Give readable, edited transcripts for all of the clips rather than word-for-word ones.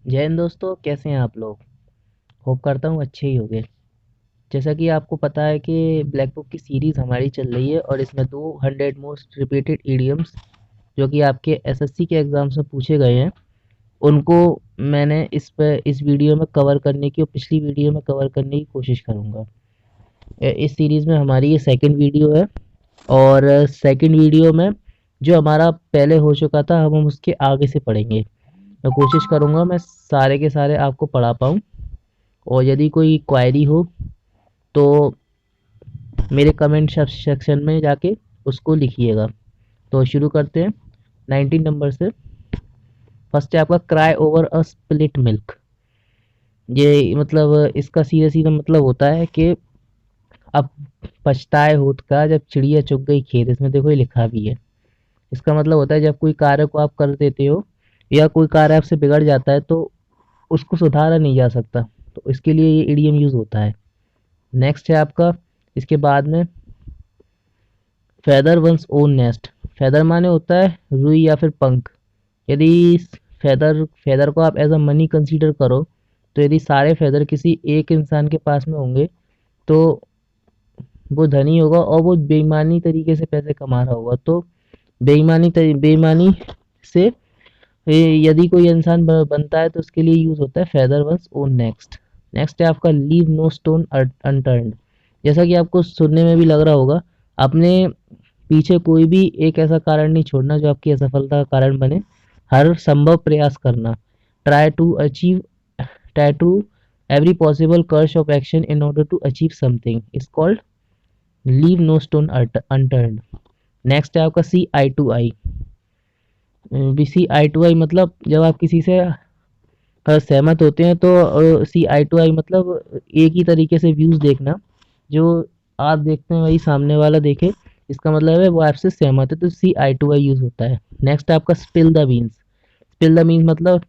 जय हिंद दोस्तों, कैसे हैं आप लोग। होप करता हूँ अच्छे ही होंगे। जैसा कि आपको पता है कि ब्लैक बुक की सीरीज़ हमारी चल रही है और इसमें 200 मोस्ट रिपीटेड इडियम्स जो कि आपके एसएससी के एग्ज़ाम्स में पूछे गए हैं, उनको मैंने इस वीडियो में कवर करने की और पिछली वीडियो में कवर करने की कोशिश करूँगा। इस सीरीज़ में हमारी ये सेकंड वीडियो है और सेकंड वीडियो में जो हमारा पहले हो चुका था हम उसके आगे से पढ़ेंगे। मैं कोशिश करूँगा मैं सारे के सारे आपको पढ़ा पाऊँ, और यदि कोई क्वेरी हो तो मेरे कमेंट सेक्शन में जाके उसको लिखिएगा। तो शुरू करते हैं 19 नंबर से। फर्स्ट है आपका cry over a split milk. ये मतलब इसका सीधा सीधा मतलब होता है कि अब पछताए होत का जब चिड़िया चुग गई खेत। इसमें देखो ये लिखा भी है। इसका मतलब होता है जब कोई कार्य को आप कर देते हो या कोई कार्य आपसे बिगड़ जाता है तो उसको सुधारा नहीं जा सकता, तो इसके लिए ये इडियम यूज़ होता है। नेक्स्ट है आपका इसके बाद में feather one's own nest. Feather माने होता है रुई या फिर पंख। यदि फेदर फेदर को आप एज अ मनी कंसीडर करो, तो यदि सारे फेदर किसी एक इंसान के पास में होंगे तो वो धनी होगा और वो बेईमानी तरीके से पैसे कमा रहा होगा। तो बेईमानी से यदि कोई इंसान बनता है तो उसके लिए यूज होता है feather one's own next. Next है आपका लीव नो स्टोन अनटर्न्ड। जैसा कि आपको सुनने में भी लग रहा होगा, आपने पीछे कोई भी एक ऐसा कारण नहीं छोड़ना जो आपकी असफलता का कारण बने। हर संभव प्रयास करना। Try to achieve try to every possible course of action in order to achieve something is called leave no stone unturned। Next है आपका सी आई to I. C I to आई मतलब जब आप किसी से सहमत होते हैं तो सी आई टू आई मतलब एक ही तरीके से व्यूज देखना। जो आप देखते हैं वही सामने वाला देखे, इसका मतलब है वो आपसे सहमत है, तो सी आई टू आई यूज होता है। नेक्स्ट है आपका spill the beans. Spill the beans मतलब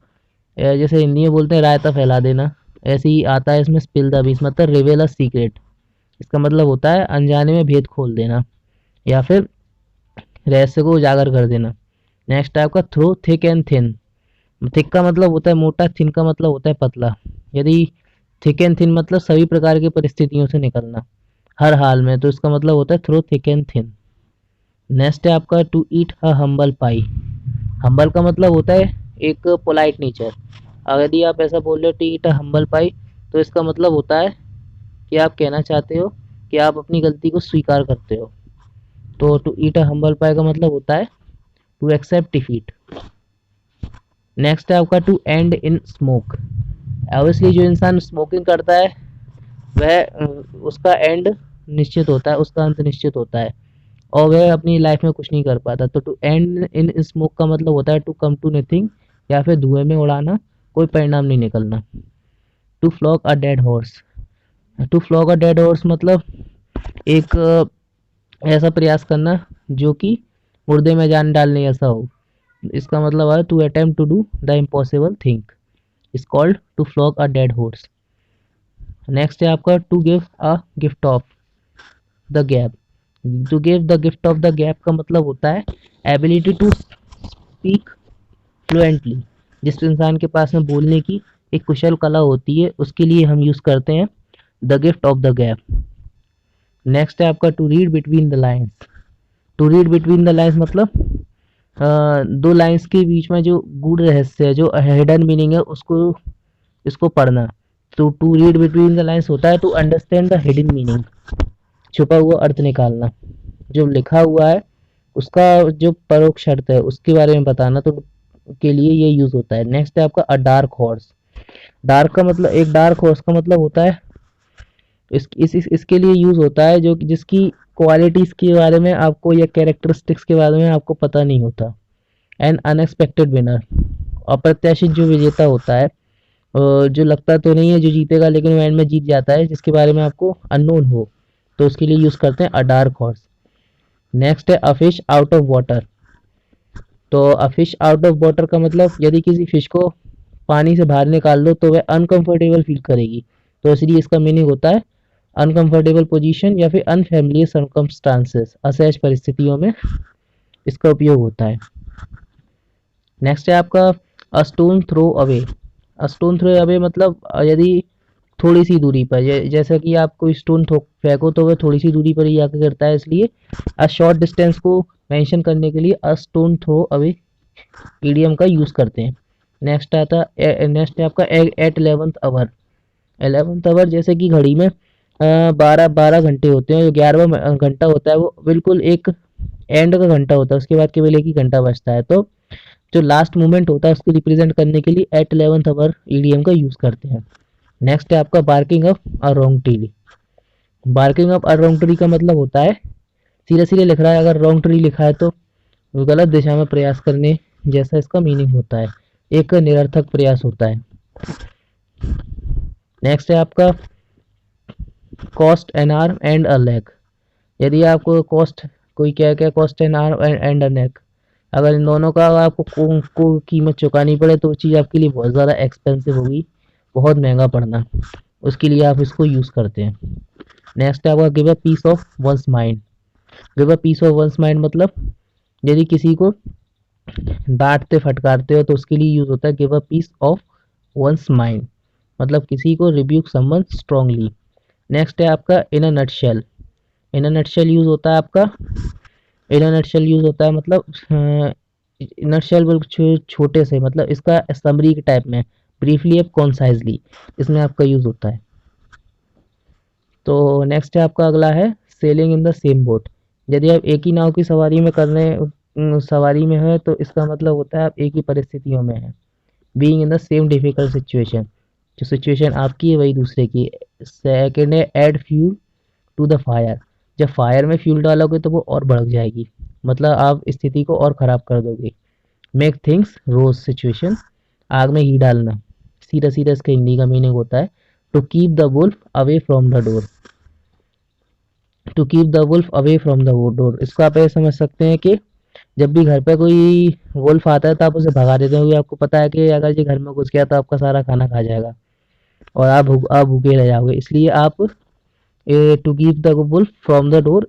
जैसे हिंदी में बोलते हैं रायता फैला देना, ऐसे ही आता है इसमें स्पिल द बीन्स मतलब रिवेल अ सीक्रेट। इसका मतलब होता है अनजाने में भेद खोल देना या फिर रहस्य को उजागर कर देना। नेक्स्ट है आपका through thick and thin. Thick का मतलब होता है मोटा, थिन का मतलब होता है पतला। यदि थिक एंड थिन मतलब सभी प्रकार की परिस्थितियों से निकलना हर हाल में, तो इसका मतलब होता है through thick and thin. Next है आपका to eat a humble pie. Humble का मतलब होता है एक पोलाइट नेचर। अगर यदि आप ऐसा बोल रहे हो टू ईट अ हम्बल पाई, तो इसका मतलब होता है कि आप कहना चाहते हो कि आप अपनी गलती को स्वीकार करते हो। तो टू ईट अ हम्बल पाई का मतलब होता है टू एक्सेप्ट डिफीट। नेक्स्ट है आपका to end in smoke. Obviously जो इंसान स्मोकिंग करता है वह उसका एंड निश्चित होता है, उसका अंत निश्चित होता है और वह अपनी लाइफ में कुछ नहीं कर पाता। तो टू एंड इन स्मोक का मतलब होता है टू कम टू नथिंग या फिर धुएं में उड़ाना, कोई परिणाम नहीं निकलना। To flog a dead horse. To flog a dead horse मतलब एक ऐसा प्रयास करना जो कि मुर्दे में जान डालने जैसा हो। इसका मतलब है to attempt to do the impossible thing is called to flog a dead horse. Next है आपका to give a gift of the gap. To give the gift of the gap का मतलब होता है एबिलिटी टू स्पीक फ्लुएंटली। जिस इंसान के पास में बोलने की एक कुशल कला होती है उसके लिए हम यूज करते हैं the gift of the gap. Next है आपका to read between the lines. To read between the lines मतलब दो लाइन्स के बीच में जो गूढ़ रहस्य है, जो हिडन मीनिंग है, उसको इसको पढ़ना। तो to read between the lines होता है to understand the hidden meaning, छुपा हुआ अर्थ निकालना। जो लिखा हुआ है उसका जो परोक्ष अर्थ है उसके बारे में बताना, तो के लिए ये यूज होता है। नेक्स्ट है आपका अ डार्क हॉर्स। डार्क का मतलब एक डार्क हॉर्स का मतलब होता है इसके लिए यूज होता है जो जिसकी क्वालिटीज के बारे में आपको या कैरेक्टरिस्टिक्स के बारे में आपको पता नहीं होता। एन अनएक्सपेक्टेड विनर, अप्रत्याशित जो विजेता होता है, जो लगता तो नहीं है जो जीतेगा लेकिन वो एंड में जीत जाता है, जिसके बारे में आपको अननोन हो, तो उसके लिए यूज करते हैं अ डार्क हॉर्स। नेक्स्ट है a fish out of water. तो a fish out of water का मतलब यदि किसी फिश को पानी से बाहर निकाल दो तो वह अनकंफर्टेबल फील करेगी, तो इसलिए इसका मीनिंग होता है अनकंफर्टेबल पोजीशन या फिर अनफैमिलियर सर्कमस्टांसेस, असहज परिस्थितियों में इसका उपयोग होता है। नेक्स्ट है आपका a stone throw away. Stone throw away मतलब यदि थोड़ी सी दूरी पर, जैसा कि आप कोई स्टोन फेंको तो वह थोड़ी सी दूरी पर ही आकर गिरता है, इसलिए अ शॉर्ट डिस्टेंस को मेंशन करने के लिए a stone throw away idiom का यूज़ करते हैं। नेक्स्ट है आपका eight 11th our. 11th our जैसे कि घड़ी में 12 घंटे होते हैं, जो 11वां घंटा होता है वो बिल्कुल एक एंड का घंटा होता है, उसके बाद केवल एक ही घंटा बचता है। तो जो लास्ट मोमेंट होता है उसको रिप्रेजेंट करने के लिए एट 11th आवर ईडीएम का यूज़ करते हैं। नेक्स्ट है आपका barking of a wrong tree. Barking of a wrong tree का मतलब होता है, सीधे सीधे लिख रहा है, अगर रॉन्ग ट्री लिखा है तो गलत दिशा में प्रयास करने जैसा इसका मीनिंग होता है, एक निरर्थक प्रयास होता है। नेक्स्ट है आपका cost an arm and a leg. यदि आपको कॉस्ट कोई क्या क्या cost an arm and a neck, अगर इन दोनों का आपको को कीमत चुकानी पड़े तो वो चीज़ आपके लिए बहुत ज़्यादा एक्सपेंसिव होगी, बहुत महंगा पड़ना, उसके लिए आप इसको यूज़ करते हैं। नेक्स्ट है आपका give a piece of one's mind. Give a piece of one's mind मतलब यदि किसी को डांटते फटकारते हो तो उसके लिए यूज़ होता है give a piece of one's mind, मतलब किसी को रिब्यूक समवन स्ट्रांगली। नेक्स्ट है आपका in a nutshell. In a nutshell use होता है आपका, इन अ नटशेल यूज़ होता है मतलब नटशेल बिल्कुल छोटे से, मतलब इसका समरी के टाइप में, ब्रीफली एंड कॉन्साइजली, इसमें आपका यूज़ होता है। तो नेक्स्ट है आपका अगला है selling in the same boat. यदि आप एक ही नाव की सवारी में सवारी में है तो इसका मतलब होता है आप एक ही परिस्थितियों में हैं। Being in the same difficult situation, जो सिचुएशन आपकी है वही दूसरे की। सेकेंड है add fuel to the fire. जब फायर में फ्यूल डालोगे तो वो और भड़क जाएगी, मतलब आप स्थिति को और ख़राब कर दोगे। मेक थिंग्स रोज सिचुएशन, आग में घी डालना, सीधा सीधा इसका हिंदी का मीनिंग होता है to keep the wolf away from the door. To keep the wolf away from the door, इसको आप ऐसे समझ सकते हैं कि जब भी घर पे कोई वुल्फ आता है तो आप उसे भगा देते हो, क्योंकि आपको पता है कि अगर ये घर में घुस गया तो आपका सारा खाना खा जाएगा और आप भूखे रह जाओगे, इसलिए आप to keep the wolf from the door,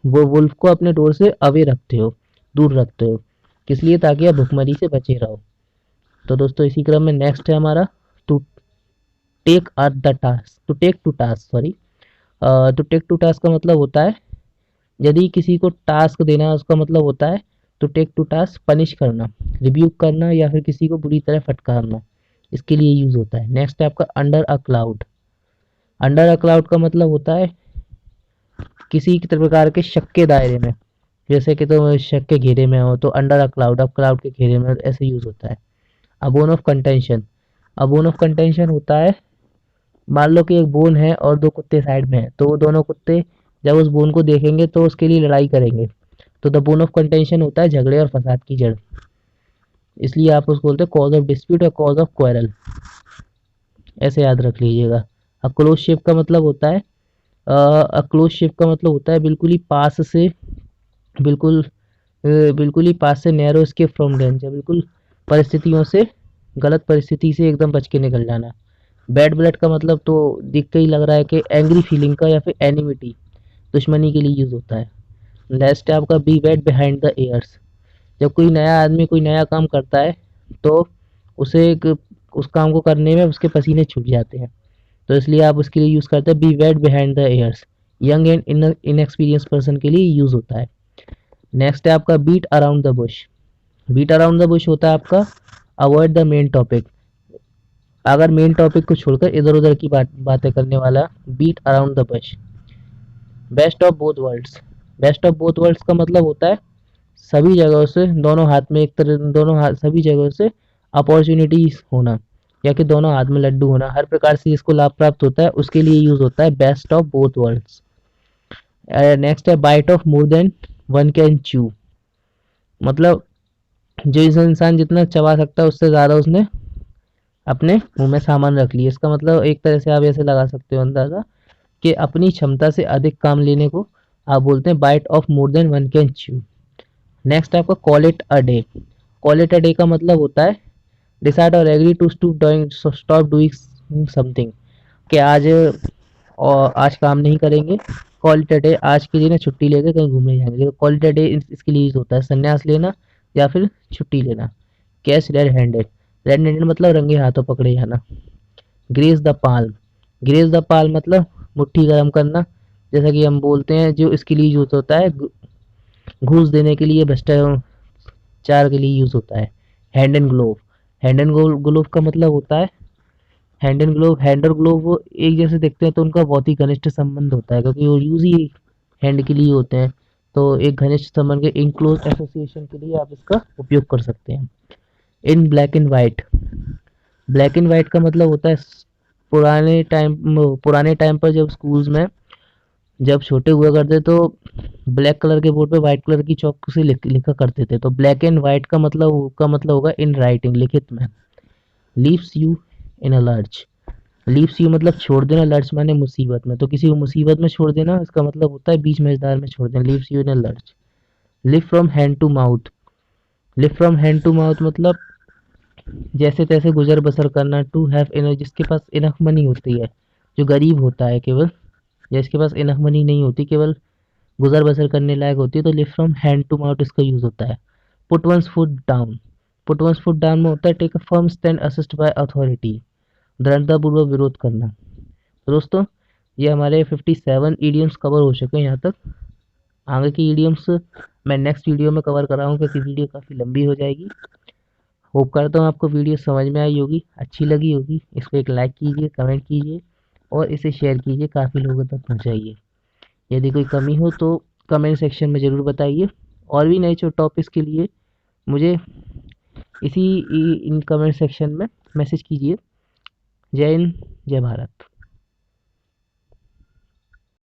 वो वुल्फ को अपने डोर से अवे रखते हो, दूर रखते हो, किस लिए, ताकि आप भुखमरी से बचे रहो। तो दोस्तों इसी क्रम में नेक्स्ट है हमारा to take a the task, to take to task sorry. To take to task का मतलब होता है यदि किसी को टास्क देना, उसका मतलब होता है to take to task punish करना, रिब्यूक करना या फिर किसी को बुरी तरह फटकारना, इसके लिए यूज होता है। नेक्स्ट है आपका under a cloud. Under a cloud का मतलब होता है किसी प्रकार के शक के दायरे में, जैसे कि तो शक के घेरे में हो तो अंडर अ क्लाउड, अब क्लाउड के घेरे में, ऐसे यूज होता है। अबोन ऑफ कंटेंशन। अबोन ऑफ कंटेंशन होता है, मान लो कि एक बोन है और दो कुत्ते साइड में हैं, तो वो दोनों कुत्ते जब उस बोन को देखेंगे तो उसके लिए लड़ाई करेंगे, तो द बोन ऑफ कंटेंशन होता है झगड़े और फसाद की जड़, इसलिए आप उसको बोलते हैं कॉज ऑफ डिस्प्यूट और कॉज ऑफ क्वेरल, ऐसे याद रख लीजिएगा। अब क्लोज शेप का मतलब होता है क्लोज शेप का मतलब होता है बिल्कुल ही पास से, बिल्कुल बिल्कुल ही पास से, नैरो एस्केप फ्रॉम डेंजर, बिल्कुल परिस्थितियों से, गलत परिस्थिति से एकदम बच के निकल जाना। बैड ब्लड का मतलब तो दिख के ही लग रहा है कि एंग्री फीलिंग का या फिर एनिमिटी, दुश्मनी के लिए यूज होता है। लास्ट है आपका be wet behind the ears. जब कोई नया आदमी कोई नया काम करता है तो उस काम को करने में उसके पसीने छूट जाते हैं, तो इसलिए आप उसके लिए यूज़ करते हैं be wet behind the ears. Young and inexperience person के लिए यूज़ होता है। नेक्स्ट है आपका beat around the bush. Beat around the bush होता है आपका अवॉइड द मेन टॉपिक, अगर मेन टॉपिक को छोड़कर इधर उधर की बातें करने वाला, beat around the bush. Best of both worlds. Best of both worlds का मतलब होता है सभी जगहों से दोनों हाथ में, एक तरह दोनों हाथ सभी जगहों से अपॉर्चुनिटीज होना, या कि दोनों हाथ में लड्डू होना, हर प्रकार से जिसको लाभ प्राप्त होता है उसके लिए यूज होता है best of both worlds. Next है bite off more than one can chew, मतलब जो इस इंसान जितना चबा सकता है उससे ज़्यादा उसने अपने मुंह में सामान रख लिया, इसका मतलब एक तरह से आप ऐसे लगा सकते हो अंदाज़ा कि अपनी क्षमता से अधिक काम लेने को आप बोलते हैं bite off more than one can chew. Next आपका call it a day. Call it a day का मतलब होता है डिसाइड और agree to stop doing something, कि आज काम नहीं करेंगे, कॉल इट अ डे, आज के दिन छुट्टी लेकर कहीं घूमने जाएंगे, तो कॉल इट अ डे इसके लिए यूज होता है संन्यास लेना या फिर छुट्टी लेना। Cash red handed, red handed मतलब रंगे हाथों पकड़े जाना। Grace the palm, grace the palm मतलब मुट्ठी गर्म करना, जैसा कि हम बोलते हैं जो इसके लिए यूज होता है घूस देने के लिए, भ्रष्टाचार के लिए यूज होता है। Hand and glove, hand and glove का मतलब होता है, हैंड और ग्लोव वो एक जैसे दिखते हैं तो उनका बहुत ही घनिष्ठ संबंध होता है, क्योंकि वो यूज ही हैंड के लिए होते हैं। तो एक घनिष्ठ संबंध के इन क्लोज एसोसिएशन के लिए आप इसका उपयोग कर सकते हैं। In black and white, black and white का मतलब होता है पुराने टाइम पर जब स्कूल्स में जब छोटे हुआ करते तो ब्लैक कलर के बोर्ड पे व्हाइट कलर की चौक से लिखा करते थे, तो ब्लैक एंड व्हाइट का मतलब होगा इन राइटिंग, लिखित में। Leaves you in a lurch, leaves you मतलब छोड़ देना, लर्च माने मुसीबत में, तो किसी को मुसीबत में छोड़ देना इसका मतलब होता है बीच मझधार में छोड़ देना, leaves you in a lurch. Live from hand to mouth, live from hand to mouth मतलब जैसे तैसे गुजर बसर करना। टू हैव इनफ, जिसके पास इनफ मनी होती है, जो गरीब होता है केवल, जिसके पास इनफ मनी नहीं होती, केवल गुजर बसर करने लायक होती है, तो live from hand to mouth इसका यूज होता है। Put one's foot down, put one's foot down में होता है take a firm stand assist by authority, दृढ़तापूर्वक विरोध करना। तो दोस्तों ये हमारे 57 ईडियम्स कवर हो चुके हैं यहाँ तक। आगे की ईडियम्स मैं नेक्स्ट वीडियो में कवर कराऊँ, क्योंकि वीडियो काफ़ी लंबी हो जाएगी। होप करता हूँ आपको वीडियो समझ में आई होगी, अच्छी लगी होगी। इसको एक लाइक कीजिए, कमेंट कीजिए और इसे शेयर कीजिए, काफ़ी लोगों तक पहुँचाइए। यदि कोई कमी हो तो कमेंट सेक्शन में ज़रूर बताइए। और भी नए जो टॉपिक्स के लिए मुझे इसी इन कमेंट सेक्शन में मैसेज कीजिए। जय हिंद, जय भारत।